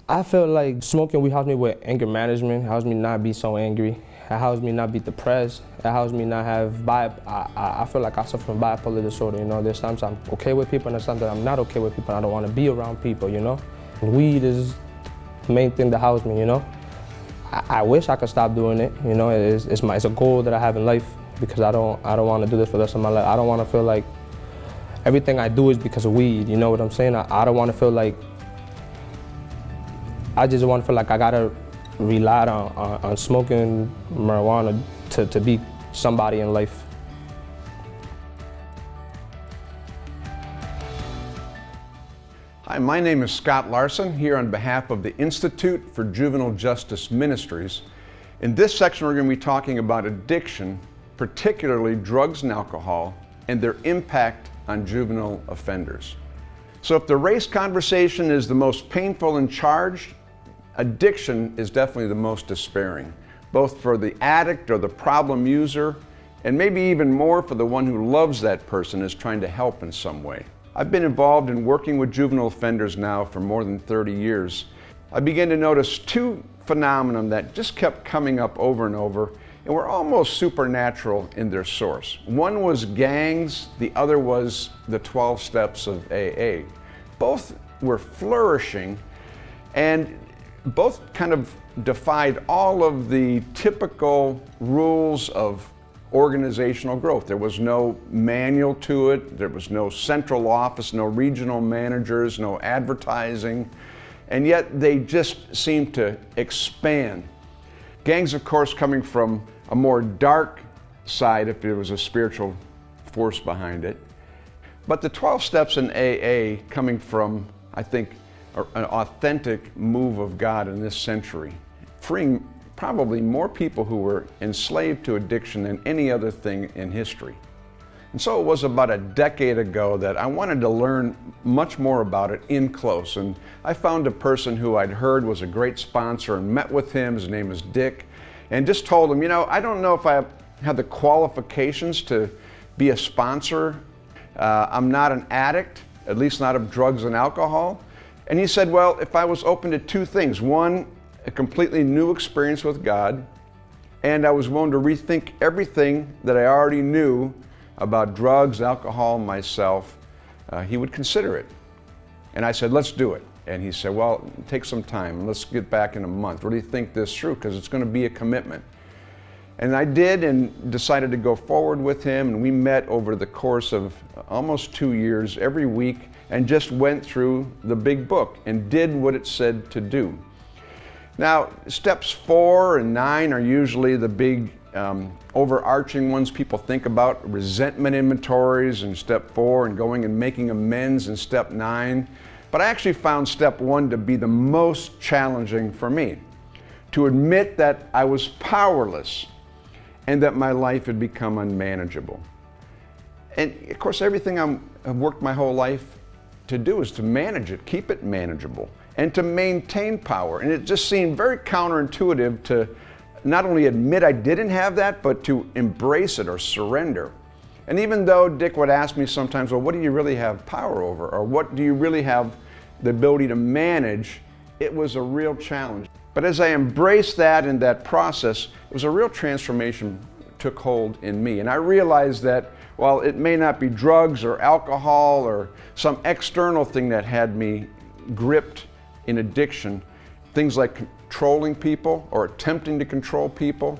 I feel like smoking weed helps me with anger management, helps me not be so angry, it helps me not be depressed, it helps me not have I feel like I suffer from bipolar disorder, you know. There's times I'm okay with people and there's times that I'm not okay with people and I don't want to be around people, you know. Weed is the main thing that helps me, you know. I wish I could stop doing it, you know. It's a goal that I have in life because I don't want to do this for the rest of my life. I don't want to feel like everything I do is because of weed, you know what I'm saying? I don't want to feel like, I just want to feel like I gotta rely on smoking marijuana to be somebody in life. Hi, my name is Scott Larson, here on behalf of the Institute for Juvenile Justice Ministries. In this section, we're going to be talking about addiction, particularly drugs and alcohol, and their impact on juvenile offenders. So if the race conversation is the most painful and charged, addiction is definitely the most despairing, both for the addict or the problem user, and maybe even more for the one who loves that person and is trying to help in some way. I've been involved in working with juvenile offenders now for more than 30 years. I began to notice two phenomena that just kept coming up over and over, and were almost supernatural in their source. One was gangs, the other was the 12 steps of AA. Both were flourishing, and both kind of defied all of the typical rules of organizational growth. There was no manual to it, there was no central office, no regional managers, no advertising, and yet they just seemed to expand. Gangs, of course, coming from a more dark side if there was a spiritual force behind it. But the 12 steps in AA coming from, I think, an authentic move of God in this century, freeing probably more people who were enslaved to addiction than any other thing in history. And so it was about a decade ago that I wanted to learn much more about it in close. And I found a person who I'd heard was a great sponsor and met with him. His name is Dick. And just told him, you know, I don't know if I have the qualifications to be a sponsor. I'm not an addict, at least not of drugs and alcohol. And he said, well, if I was open to two things, one, a completely new experience with God, and I was willing to rethink everything that I already knew about drugs, alcohol, myself, he would consider it. And I said, let's do it. And he said, well, take some time. Let's get back in a month. Really think this through, because it's going to be a commitment. And I did, and decided to go forward with him. And we met over the course of almost 2 years, every week, and just went through the big book and did what it said to do. Now, steps 4 and 9 are usually the big overarching ones people think about, resentment inventories in step 4 and going and making amends in step 9. But I actually found step 1 to be the most challenging for me, to admit that I was powerless and that my life had become unmanageable. And of course, everything I've worked my whole life to do is to manage it, keep it manageable, and to maintain power. And it just seemed very counterintuitive to not only admit I didn't have that, but to embrace it or surrender. And even though Dick would ask me sometimes, well, what do you really have power over? Or what do you really have the ability to manage? It was a real challenge. But as I embraced that in that process, it was a real transformation took hold in me. And I realized that while it may not be drugs or alcohol or some external thing that had me gripped in addiction, things like controlling people or attempting to control people,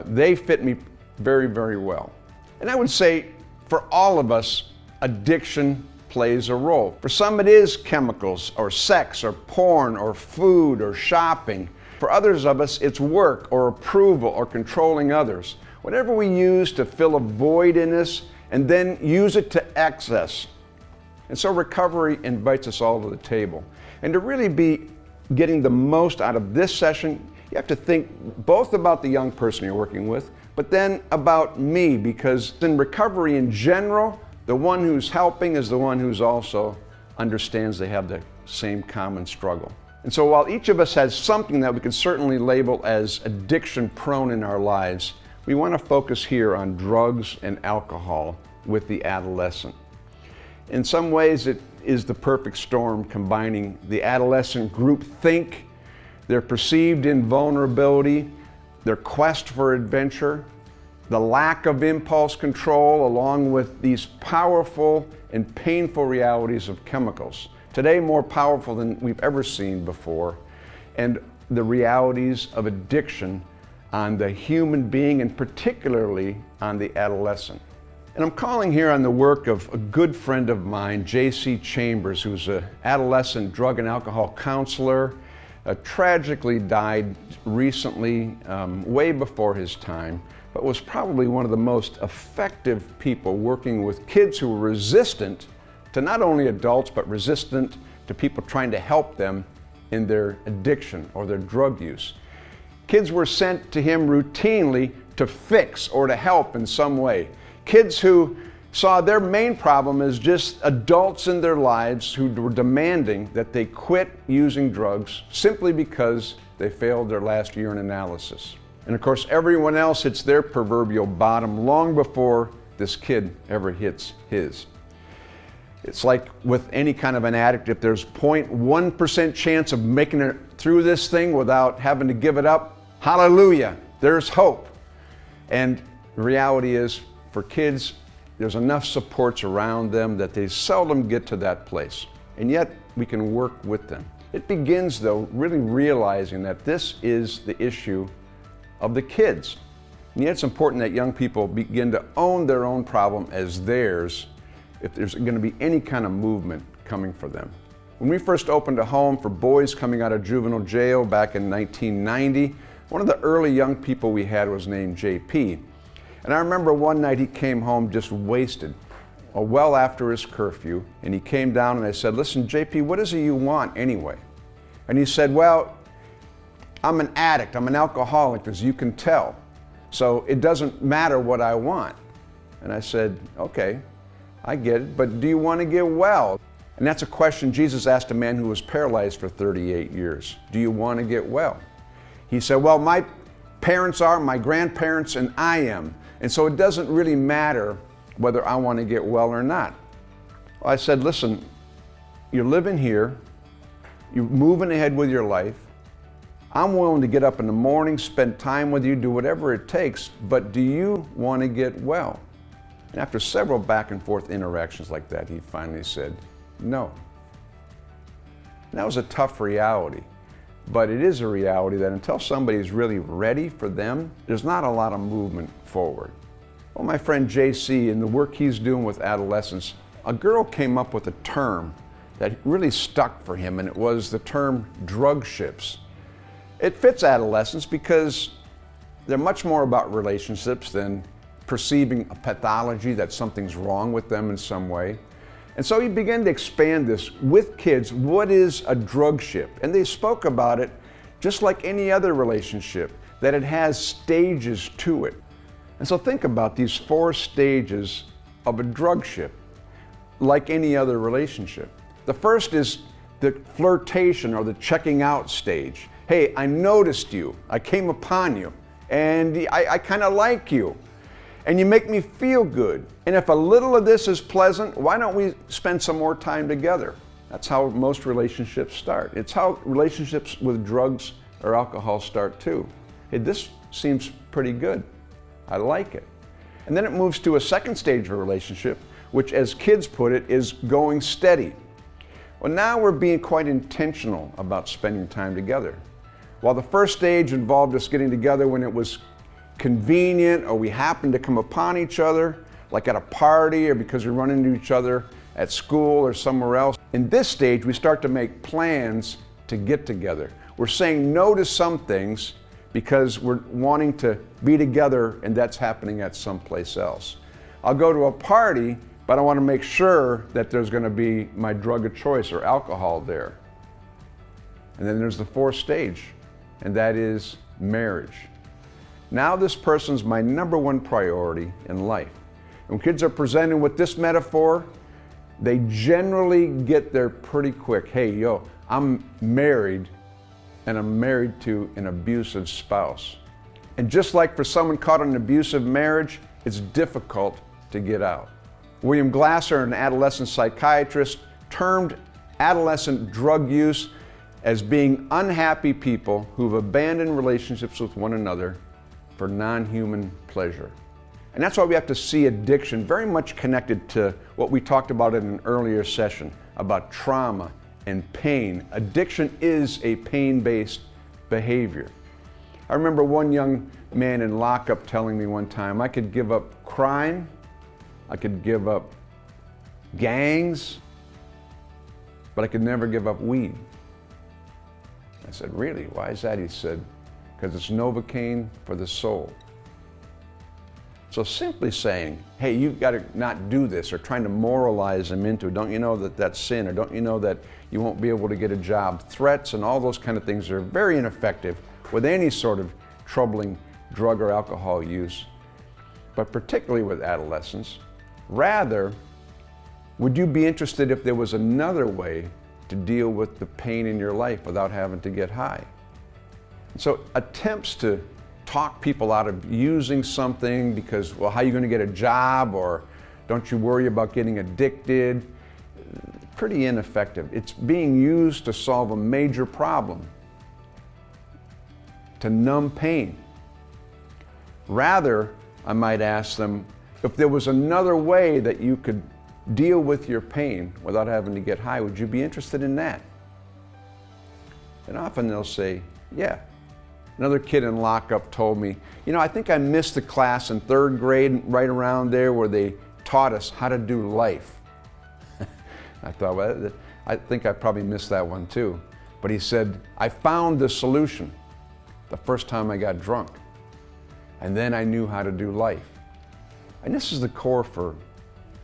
they fit me very, very well. And I would say for all of us, addiction plays a role. For some it is chemicals or sex or porn or food or shopping. For others of us, it's work or approval or controlling others. Whatever we use to fill a void in us and then use it to excess. And so recovery invites us all to the table. And to really be getting the most out of this session, you have to think both about the young person you're working with, but then about me, because in recovery in general, the one who's helping is the one who's also understands they have the same common struggle. And so while each of us has something that we could certainly label as addiction prone in our lives, we want to focus here on drugs and alcohol with the adolescent. In some ways, it is the perfect storm, combining the adolescent group think, their perceived invulnerability, their quest for adventure, the lack of impulse control, along with these powerful and painful realities of chemicals. Today, more powerful than we've ever seen before, and the realities of addiction on the human being and particularly on the adolescent. And I'm calling here on the work of a good friend of mine, J.C. Chambers, who's an adolescent drug and alcohol counselor, tragically died recently, way before his time, but was probably one of the most effective people working with kids who were resistant to not only adults, but resistant to people trying to help them in their addiction or their drug use. Kids were sent to him routinely to fix or to help in some way. Kids who saw their main problem as just adults in their lives who were demanding that they quit using drugs simply because they failed their last urine analysis. And of course, everyone else hits their proverbial bottom long before this kid ever hits his. It's like with any kind of an addict, if there's 0.1% chance of making it through this thing without having to give it up, hallelujah, there's hope. And the reality is, for kids, there's enough supports around them that they seldom get to that place. And yet, we can work with them. It begins, though, really realizing that this is the issue of the kids. And yet it's important that young people begin to own their own problem as theirs if there's going to be any kind of movement coming for them. When we first opened a home for boys coming out of juvenile jail back in 1990, one of the early young people we had was named JP. And I remember one night he came home just wasted, well after his curfew, and he came down and I said, "Listen, JP, what is it you want anyway?" And he said, "Well, I'm an addict, I'm an alcoholic, as you can tell, so it doesn't matter what I want." And I said, "Okay, I get it, but do you want to get well?" And that's a question Jesus asked a man who was paralyzed for 38 years. Do you want to get well? He said, "Well, my parents are, my grandparents, and I am. And so it doesn't really matter whether I want to get well or not." Well, I said, "Listen, you're living here, you're moving ahead with your life. I'm willing to get up in the morning, spend time with you, do whatever it takes, but do you want to get well?" And after several back and forth interactions like that, he finally said, "No." And that was a tough reality. But it is a reality that until somebody is really ready for them, there's not a lot of movement forward. Well, my friend JC, in the work he's doing with adolescents, a girl came up with a term that really stuck for him, and it was the term drug ships. It fits adolescents because they're much more about relationships than perceiving a pathology that something's wrong with them in some way. And so he began to expand this with kids. What is a drug ship? And they spoke about it just like any other relationship, that it has stages to it. And so think about these 4 stages of a drug ship, like any other relationship. The first is the flirtation or the checking out stage. Hey, I noticed you, I came upon you, and I kind of like you. And you make me feel good. And if a little of this is pleasant, why don't we spend some more time together? That's how most relationships start. It's how relationships with drugs or alcohol start too. Hey, this seems pretty good. I like it. And then it moves to a second stage of a relationship, which, as kids put it, is going steady. Well, now we're being quite intentional about spending time together. While the first stage involved us getting together when it was convenient or we happened to come upon each other, like at a party or because we run into each other at school or somewhere else. In this stage, we start to make plans to get together. We're saying no to some things because we're wanting to be together, and that's happening at someplace else. I'll go to a party, but I want to make sure that there's going to be my drug of choice or alcohol there. And then there's the 4th stage, and that is marriage. Now this person's my number 1 priority in life. When kids are presented with this metaphor, they generally get there pretty quick. Hey, yo, I'm married, and I'm married to an abusive spouse. And just like for someone caught in an abusive marriage, it's difficult to get out. William Glasser, an adolescent psychiatrist, termed adolescent drug use as being unhappy people who've abandoned relationships with one another for non-human pleasure. And that's why we have to see addiction very much connected to what we talked about in an earlier session about trauma and pain. Addiction is a pain-based behavior. I remember one young man in lockup telling me one time, I could give up crime, I could give up gangs, but I could never give up weed. I said, really? Why is that? He said, because it's Novocaine for the soul. So simply saying, hey, you've got to not do this, or trying to moralize them into it. Don't you know that that's sin? Or don't you know that you won't be able to get a job? Threats and all those kind of things are very ineffective with any sort of troubling drug or alcohol use, but particularly with adolescents. Rather, would you be interested if there was another way to deal with the pain in your life without having to get high? So attempts to talk people out of using something because, well, how are you going to get a job, or don't you worry about getting addicted, pretty ineffective. It's being used to solve a major problem, to numb pain. Rather, I might ask them, if there was another way that you could deal with your pain without having to get high, would you be interested in that? And often they'll say, yeah. Another kid in lockup told me, you know, I think I missed the class in 3rd grade, right around there, where they taught us how to do life. I thought, well, I think I probably missed that one too. But he said, I found the solution the first time I got drunk. And then I knew how to do life. And this is the core for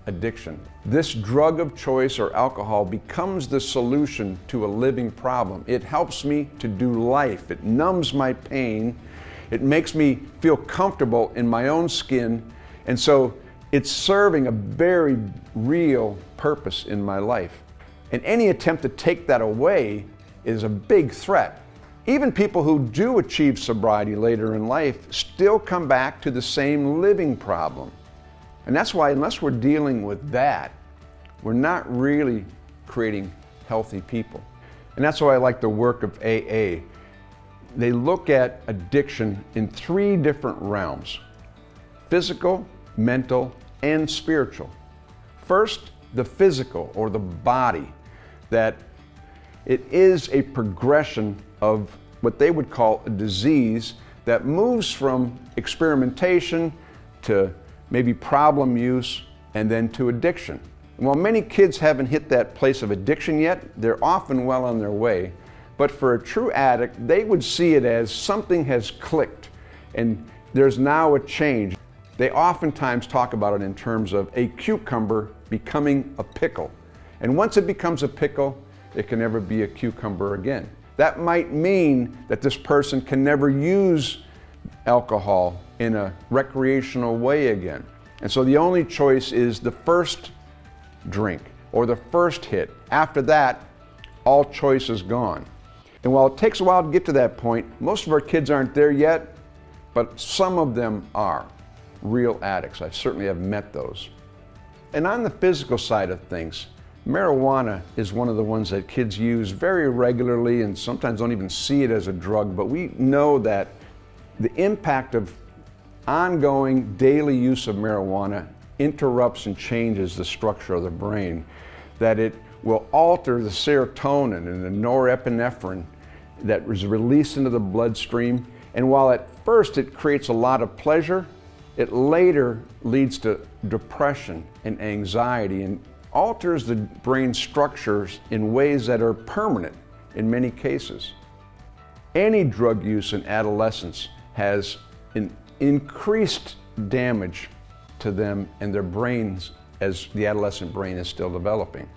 addiction. This drug of choice, or alcohol, becomes the solution to a living problem. It helps me to do life. It numbs my pain. It makes me feel comfortable in my own skin. And so it's serving a very real purpose in my life. And any attempt to take that away is a big threat. Even people who do achieve sobriety later in life still come back to the same living problem. And that's why, unless we're dealing with that, we're not really creating healthy people. And that's why I like the work of AA. They look at addiction in 3 different realms: physical, mental, and spiritual. First, the physical, or the body, that it is a progression of what they would call a disease that moves from experimentation to maybe problem use, and then to addiction. And while many kids haven't hit that place of addiction yet, they're often well on their way. But for a true addict, they would see it as something has clicked and there's now a change. They oftentimes talk about it in terms of a cucumber becoming a pickle. And once it becomes a pickle, it can never be a cucumber again. That might mean that this person can never use alcohol in a recreational way again. And so the only choice is the first drink or the first hit. After that, all choice is gone. And while it takes a while to get to that point, most of our kids aren't there yet, but some of them are real addicts. I certainly have met those. And on the physical side of things, marijuana is one of the ones that kids use very regularly and sometimes don't even see it as a drug, but we know that the impact of ongoing daily use of marijuana interrupts and changes the structure of the brain, that it will alter the serotonin and the norepinephrine that is released into the bloodstream. And while at first it creates a lot of pleasure, it later leads to depression and anxiety and alters the brain structures in ways that are permanent in many cases. Any drug use in adolescence has an increased damage to them and their brains as the adolescent brain is still developing.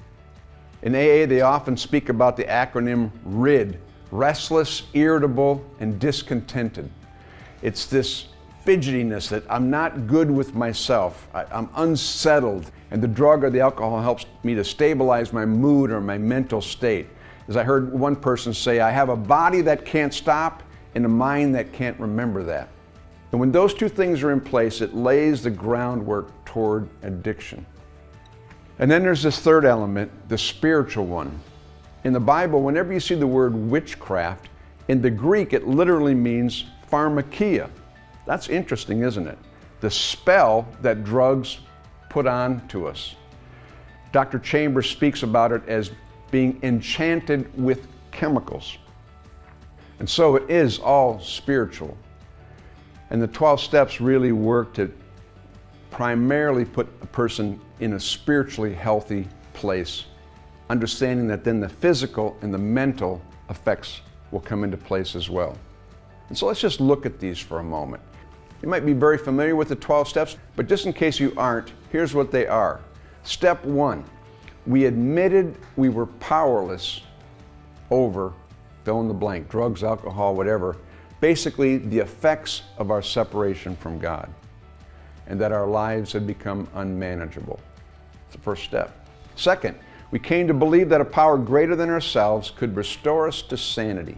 In AA, they often speak about the acronym RID, restless, irritable, and discontented. It's this fidgetiness that I'm not good with myself, I'm unsettled, and the drug or the alcohol helps me to stabilize my mood or my mental state. As I heard one person say, I have a body that can't stop and a mind that can't remember that. And when those 2 things are in place, it lays the groundwork toward addiction. And then there's this third element, the spiritual one. In the Bible, whenever you see the word witchcraft, in the Greek it literally means pharmakia. That's interesting, isn't it? The spell that drugs put on to us. Dr. Chambers speaks about it as being enchanted with chemicals. And so it is all spiritual. And the 12 steps really work to primarily put a person in a spiritually healthy place, understanding that then the physical and the mental effects will come into place as well. And so let's just look at these for a moment. You might be very familiar with the 12 steps, but just in case you aren't, here's what they are. Step 1, we admitted we were powerless over fill in the blank, drugs, alcohol, whatever, basically the effects of our separation from God, and that our lives had become unmanageable. It's the first step. Second, we came to believe that a power greater than ourselves could restore us to sanity.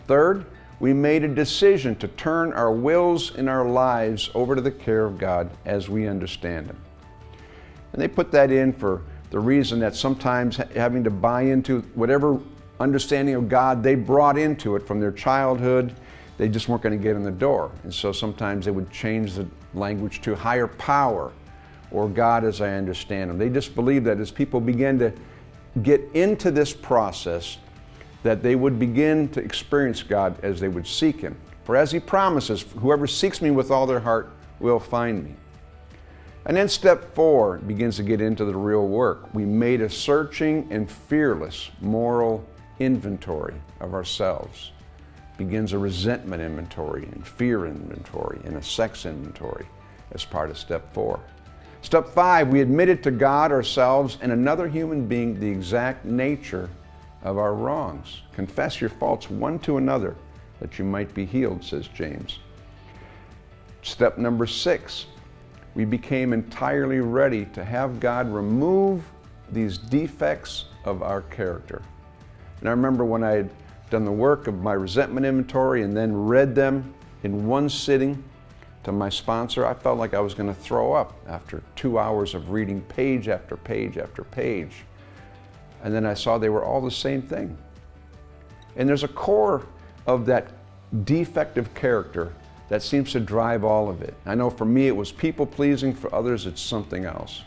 Third, we made a decision to turn our wills and our lives over to the care of God as we understand Him. And they put that in for the reason that sometimes having to buy into whatever understanding of God they brought into it from their childhood, they just weren't going to get in the door. And so sometimes they would change the language to higher power or God as I understand Him. They just believed that as people began to get into this process, that they would begin to experience God as they would seek Him. For as He promises, whoever seeks me with all their heart will find me. And then step 4 begins to get into the real work. We made a searching and fearless moral inventory of ourselves. Begins a resentment inventory and fear inventory and a sex inventory as part of step 4. Step 5, we admitted to God, ourselves, and another human being the exact nature of our wrongs. Confess your faults one to another that you might be healed, says James. Step number 6, we became entirely ready to have God remove these defects of our character. And I remember when I had done the work of my resentment inventory and then read them in one sitting to my sponsor, I felt like I was going to throw up after 2 hours of reading page after page after page. And then I saw they were all the same thing. And there's a core of that defective character that seems to drive all of it. I know for me it was people-pleasing, for others it's something else.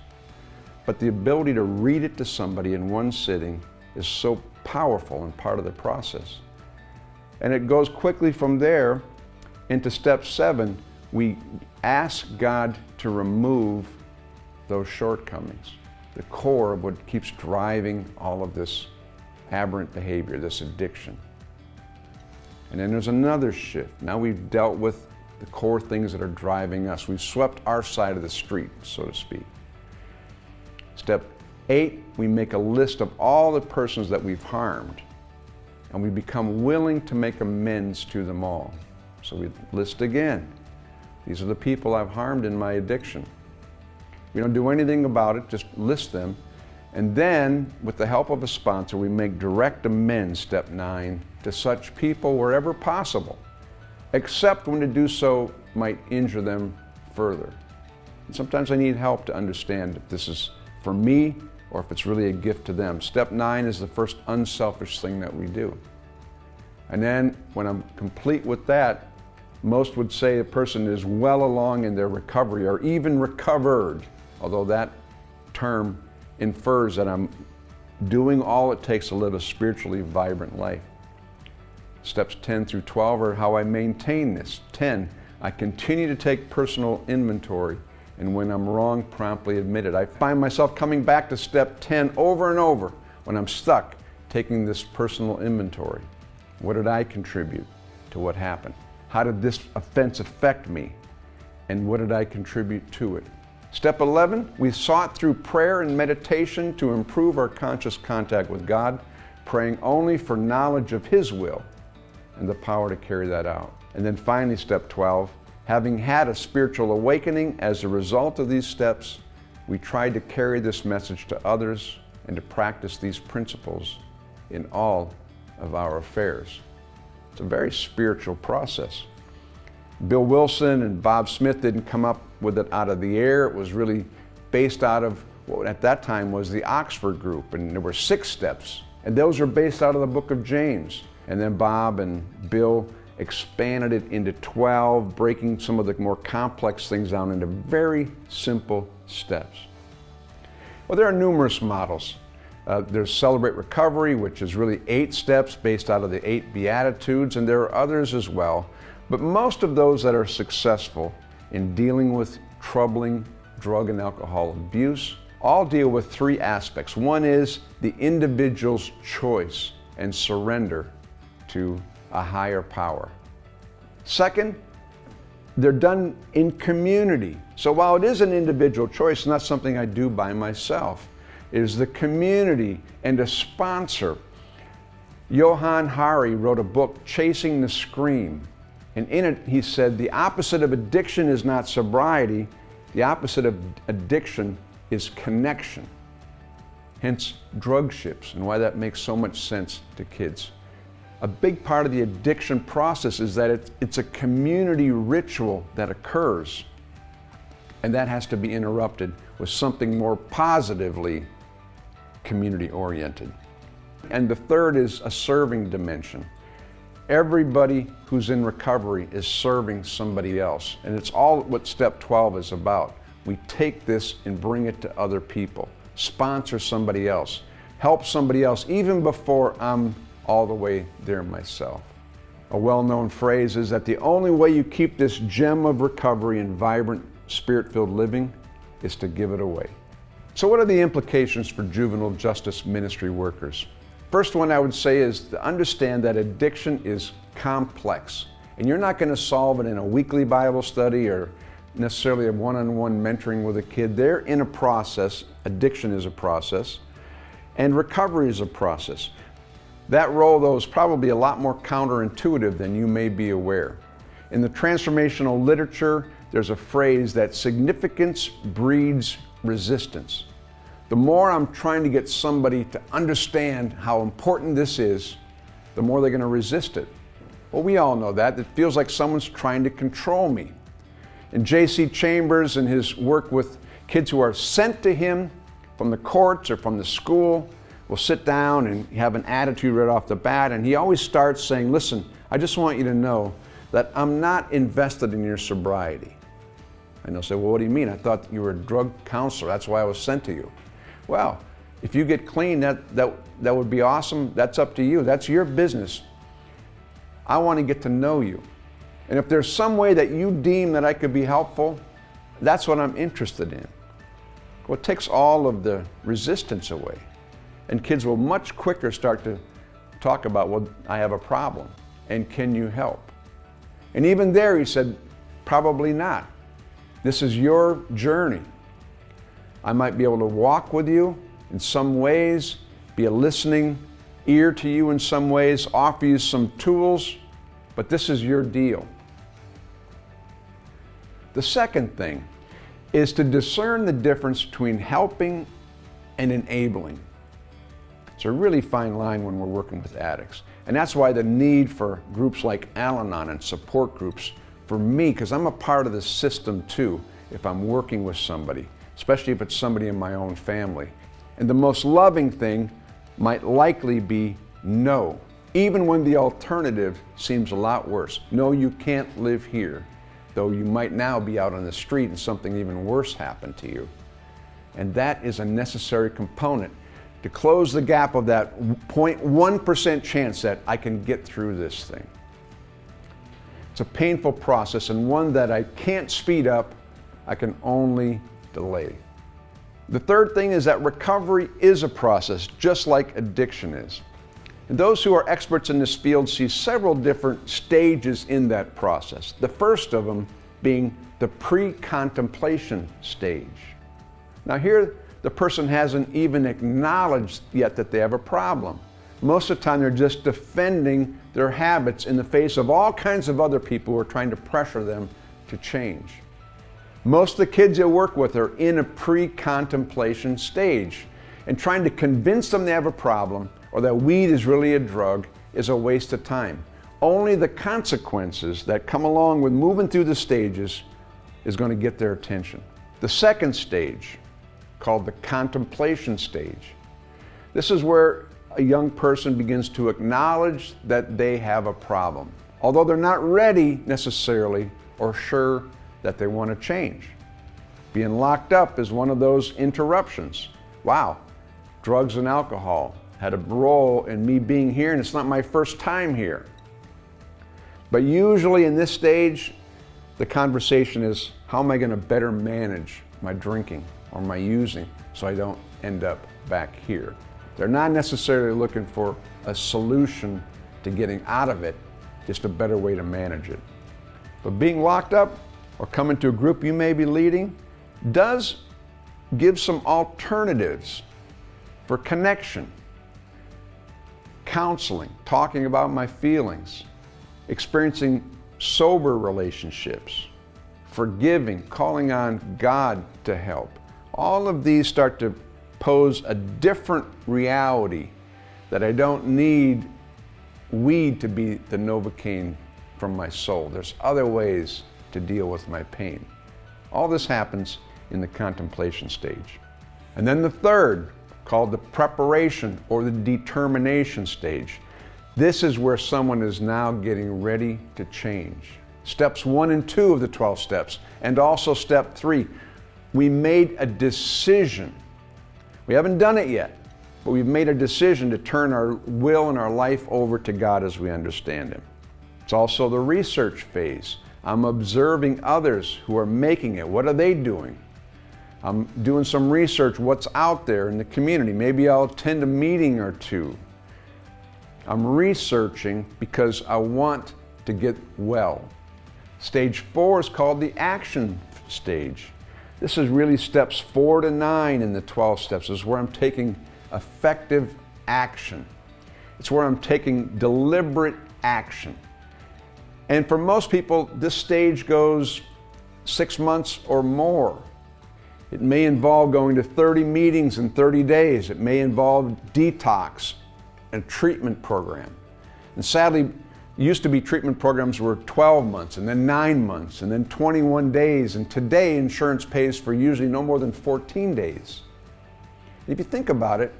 But the ability to read it to somebody in one sitting is so powerful and part of the process. And it goes quickly from there into step 7. We ask God to remove those shortcomings, the core of what keeps driving all of this aberrant behavior, this addiction. And then there's another shift. Now we've dealt with the core things that are driving us. We've swept our side of the street, so to speak. Step 8, we make a list of all the persons that we've harmed, and we become willing to make amends to them all. So we list again. These are the people I've harmed in my addiction. We don't do anything about it, just list them. And then, with the help of a sponsor, we make direct amends, step 9, to such people wherever possible, except when to do so might injure them further. And sometimes I need help to understand if this is for me or if it's really a gift to them. Step 9 is the first unselfish thing that we do. And then, when I'm complete with that, most would say a person is well along in their recovery or even recovered, although that term infers that I'm doing all it takes to live a spiritually vibrant life. Steps 10 through 12 are how I maintain this. 10, I continue to take personal inventory, and when I'm wrong, promptly admit it. I find myself coming back to step 10 over and over when I'm stuck taking this personal inventory. What did I contribute to what happened? How did this offense affect me? And what did I contribute to it? Step 11, we sought through prayer and meditation to improve our conscious contact with God, praying only for knowledge of His will and the power to carry that out. And then finally, step 12, having had a spiritual awakening as a result of these steps, we tried to carry this message to others and to practice these principles in all of our affairs. It's a very spiritual process. Bill Wilson and Bob Smith didn't come up with it out of the air. It was really based out of what at that time was the Oxford group, and there were 6 steps, and those are based out of the book of James. And then Bob and Bill expanded it into 12, breaking some of the more complex things down into very simple steps. Well, there are numerous models. There's Celebrate Recovery, which is really 8 steps based out of the 8 Beatitudes, and there are others as well. But most of those that are successful in dealing with troubling drug and alcohol abuse all deal with 3 aspects. One is the individual's choice and surrender to a higher power. Second, they're done in community. So while it is an individual choice, it's not something I do by myself. It is the community and a sponsor. Johann Hari wrote a book, Chasing the Scream. And in it, he said, the opposite of addiction is not sobriety. The opposite of addiction is connection. Hence, drug ships, and why that makes so much sense to kids. A big part of the addiction process is that it's a community ritual that occurs, and that has to be interrupted with something more positively community-oriented. And the third is a serving dimension. Everybody who's in recovery is serving somebody else, and it's all what Step 12 is about. We take this and bring it to other people, sponsor somebody else, help somebody else, even before I'm all the way there myself. A well-known phrase is that the only way you keep this gem of recovery and vibrant, spirit-filled living is to give it away. So what are the implications for juvenile justice ministry workers? First one I would say is to understand that addiction is complex, and you're not going to solve it in a weekly Bible study or necessarily a one-on-one mentoring with a kid. They're in a process. Addiction is a process, and recovery is a process. That role, though, is probably a lot more counterintuitive than you may be aware. In the transformational literature, there's a phrase that significance breeds resistance. The more I'm trying to get somebody to understand how important this is, the more they're going to resist it. Well, we all know that. It feels like someone's trying to control me. And J.C. Chambers, in his work with kids who are sent to him from the courts or from the school, will sit down and have an attitude right off the bat, and he always starts saying, listen, I just want you to know that I'm not invested in your sobriety. And they'll say, well, what do you mean? I thought you were a drug counselor. That's why I was sent to you. Well, if you get clean, that would be awesome. That's up to you. That's your business. I want to get to know you. And if there's some way that you deem that I could be helpful, that's what I'm interested in. Well, it takes all of the resistance away. And kids will much quicker start to talk about, well, I have a problem, and can you help? And even there, he said, probably not. This is your journey. I might be able to walk with you in some ways, be a listening ear to you in some ways, offer you some tools, but this is your deal. The second thing is to discern the difference between helping and enabling. It's a really fine line when we're working with addicts. And that's why the need for groups like Al-Anon and support groups, for me, because I'm a part of the system too, if I'm working with somebody, especially if it's somebody in my own family. And the most loving thing might likely be no, even when the alternative seems a lot worse. No, you can't live here, though you might now be out on the street and something even worse happened to you. And that is a necessary component to close the gap of that 0.1% chance that I can get through this thing. It's a painful process, and one that I can't speed up, I can only delay. The third thing is that recovery is a process, just like addiction is. And those who are experts in this field see several different stages in that process. The first of them being the pre-contemplation stage. Now here, the person hasn't even acknowledged yet that they have a problem. Most of the time they're just defending their habits in the face of all kinds of other people who are trying to pressure them to change. Most of the kids you work with are in a pre-contemplation stage, and trying to convince them they have a problem or that weed is really a drug is a waste of time. Only the consequences that come along with moving through the stages is going to get their attention. The second stage called the contemplation stage. This is where a young person begins to acknowledge that they have a problem, although they're not ready necessarily or sure that they want to change. Being locked up is one of those interruptions. Wow, drugs and alcohol had a role in me being here, and it's not my first time here. But usually in this stage, the conversation is, how am I going to better manage my drinking or my using so I don't end up back here? They're not necessarily looking for a solution to getting out of it, just a better way to manage it. But being locked up or coming to a group you may be leading does give some alternatives for connection, counseling, talking about my feelings, experiencing sober relationships, forgiving, calling on God to help. All of these start to pose a different reality that I don't need weed to be the Novocaine from my soul. There's other ways to deal with my pain. All this happens in the contemplation stage. And then the third, called the preparation or the determination stage. This is where someone is now getting ready to change. Steps 1 and 2 of the 12 steps, and also step 3. We made a decision. We haven't done it yet, but we've made a decision to turn our will and our life over to God as we understand Him. It's also the research phase. I'm observing others who are making it. What are they doing? I'm doing some research, what's out there in the community. Maybe I'll attend a meeting or two. I'm researching because I want to get well. Stage 4 is called the action stage. This is really steps 4 to 9 in the 12 steps. This is where I'm taking effective action. It's where I'm taking deliberate action. And for most people, this stage goes 6 months or more. It may involve going to 30 meetings in 30 days. It may involve detox and treatment program. And sadly, it used to be treatment programs were 12 months and then 9 months and then 21 days. And today, insurance pays for usually no more than 14 days. If you think about it,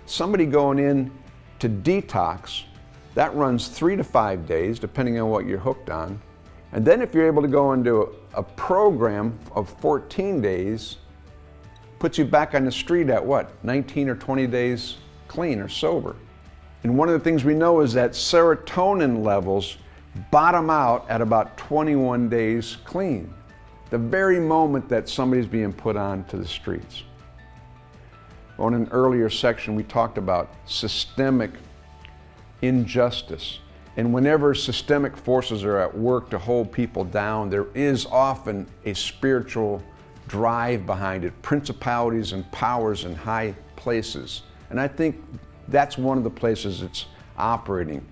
somebody going in to detox, that runs 3 to 5 days, depending on what you're hooked on. And then if you're able to go into a program of 14 days, puts you back on the street at what? 19 or 20 days clean or sober. And one of the things we know is that serotonin levels bottom out at about 21 days clean, the very moment that somebody's being put onto the streets. Well, in an earlier section, we talked about systemic injustice. And whenever systemic forces are at work to hold people down, there is often a spiritual drive behind it, principalities and powers in high places. And I think that's one of the places it's operating.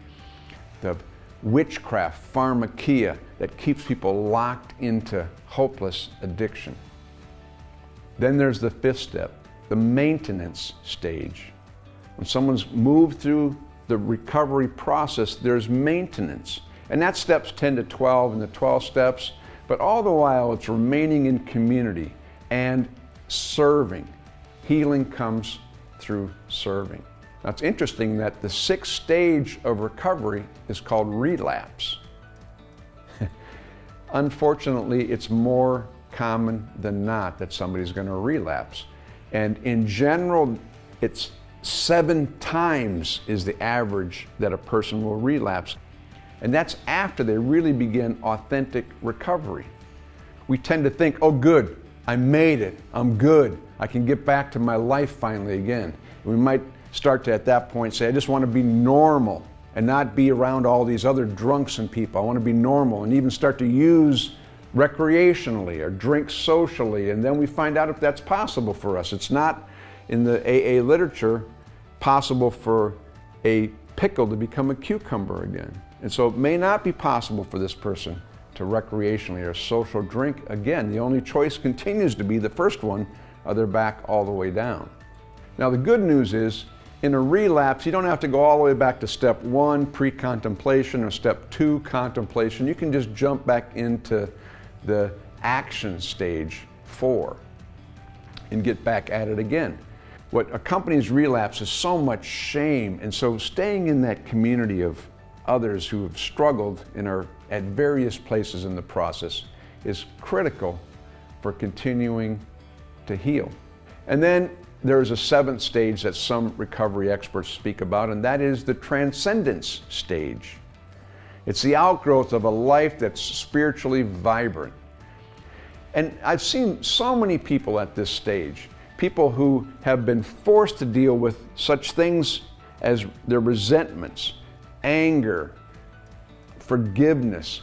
The witchcraft, pharmakia, that keeps people locked into hopeless addiction. Then there's the 5th step, the maintenance stage. When someone's moved through the recovery process, there's maintenance. And that's steps 10 to 12 in the 12 steps, but all the while it's remaining in community and serving. Healing comes through serving. Now it's interesting that the 6th stage of recovery is called relapse. Unfortunately, it's more common than not that somebody's going to relapse. And in general, it's 7 times is the average that a person will relapse. And that's after they really begin authentic recovery. We tend to think, oh good, I made it, I'm good, I can get back to my life finally again. We might start to at that point say, I just want to be normal and not be around all these other drunks and people. I want to be normal, and even start to use recreationally or drink socially, and then we find out if that's possible for us. It's not in the AA literature possible for a pickle to become a cucumber again. And so it may not be possible for this person to recreationally or social drink again. The only choice continues to be the first one, or they're back all the way down. Now the good news is, in a relapse, you don't have to go all the way back to step 1, pre-contemplation, or step 2, contemplation. You can just jump back into the action stage 4. and get back at it again. What accompanies relapse is so much shame, and so staying in that community of others who have struggled and are at various places in the process is critical for continuing to heal. And then there's a seventh stage that some recovery experts speak about, and that is the transcendence stage. It's the outgrowth of a life that's spiritually vibrant. And I've seen so many people at this stage, people who have been forced to deal with such things as their resentments, anger, forgiveness,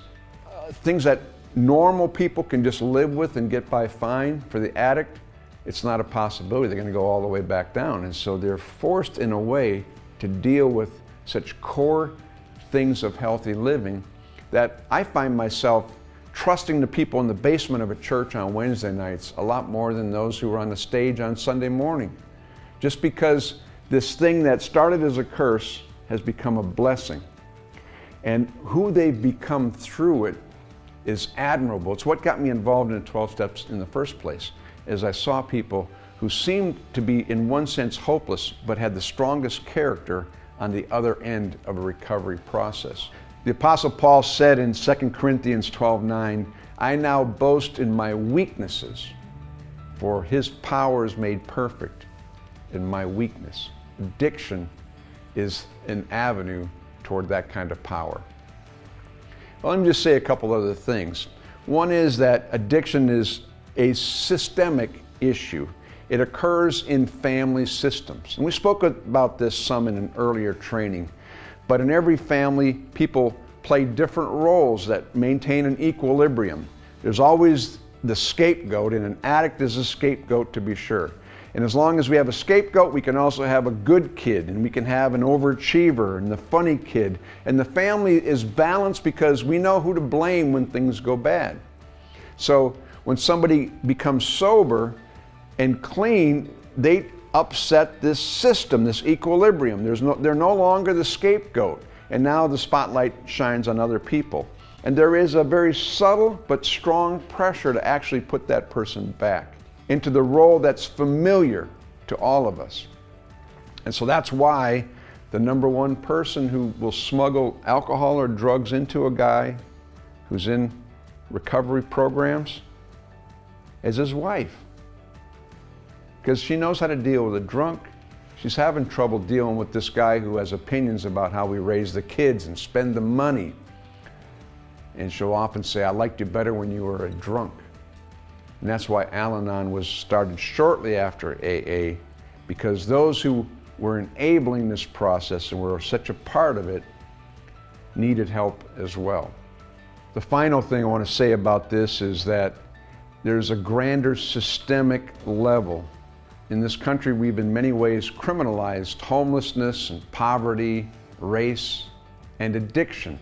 things that normal people can just live with and get by fine. For the addict, it's not a possibility. They're going to go all the way back down. And so they're forced in a way to deal with such core things of healthy living that I find myself trusting the people in the basement of a church on Wednesday nights a lot more than those who are on the stage on Sunday morning. Just because this thing that started as a curse has become a blessing. And who they've become through it is admirable. It's what got me involved in the 12 Steps in the first place, as I saw people who seemed to be in one sense hopeless, but had the strongest character on the other end of a recovery process. The Apostle Paul said in 2 Corinthians 12:9, "I now boast in my weaknesses, for his power is made perfect in my weakness." Addiction is an avenue toward that kind of power. Well, let me just say a couple other things. One is that addiction is a systemic issue. It occurs in family systems. And we spoke about this some in an earlier training. But in every family, people play different roles that maintain an equilibrium. There's always the scapegoat, and an addict is a scapegoat to be sure. And as long as we have a scapegoat, we can also have a good kid, and we can have an overachiever and the funny kid. And the family is balanced because we know who to blame when things go bad. So when somebody becomes sober and clean, they upset this system, this equilibrium. They're no longer the scapegoat, and now the spotlight shines on other people. And there is a very subtle but strong pressure to actually put that person back into the role that's familiar to all of us. And so that's why the number one person who will smuggle alcohol or drugs into a guy who's in recovery programs is his wife. Because she knows how to deal with a drunk. She's having trouble dealing with this guy who has opinions about how we raise the kids and spend the money. And she'll often say, "I liked you better when you were a drunk." And that's why Al-Anon was started shortly after AA, because those who were enabling this process and were such a part of it needed help as well. The final thing I want to say about this is that there's a grander systemic level. In this country, we've in many ways criminalized homelessness and poverty, race, and addiction.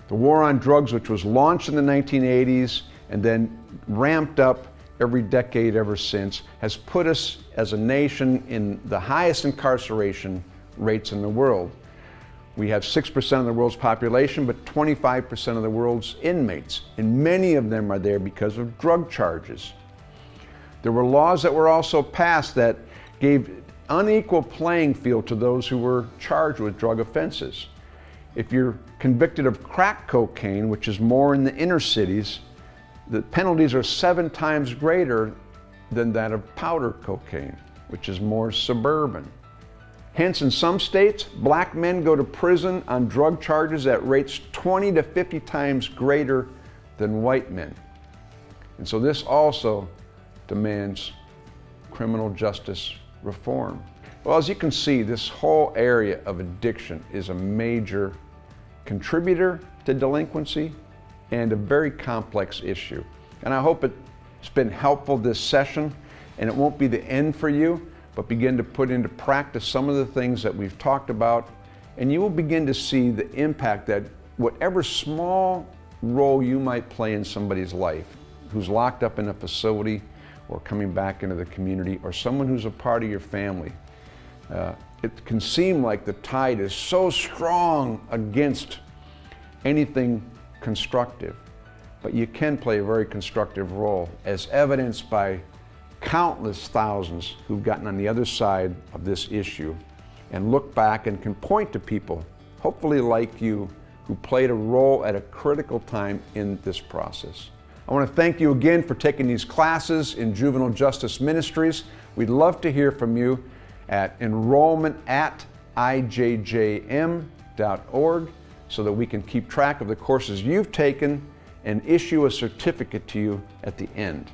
The war on drugs, which was launched in the 1980s and then ramped up every decade ever since, has put us as a nation in the highest incarceration rates in the world. We have 6% of the world's population, but 25% of the world's inmates, and many of them are there because of drug charges. There were laws that were also passed that gave unequal playing field to those who were charged with drug offenses. If you're convicted of crack cocaine, which is more in the inner cities, the penalties are 7 times greater than that of powder cocaine, which is more suburban. Hence, in some states, black men go to prison on drug charges at rates 20 to 50 times greater than white men. And so this also demands criminal justice reform. Well, as you can see, this whole area of addiction is a major contributor to delinquency and a very complex issue. And I hope it's been helpful this session, and it won't be the end for you, but begin to put into practice some of the things that we've talked about, and you will begin to see the impact that whatever small role you might play in somebody's life who's locked up in a facility or coming back into the community, or someone who's a part of your family, it can seem like the tide is so strong against anything constructive, but you can play a very constructive role, as evidenced by countless thousands who've gotten on the other side of this issue and look back and can point to people, hopefully like you, who played a role at a critical time in this process. I want to thank you again for taking these classes in Juvenile Justice Ministries. We'd love to hear from you at enrollment@ijjm.org so that we can keep track of the courses you've taken and issue a certificate to you at the end.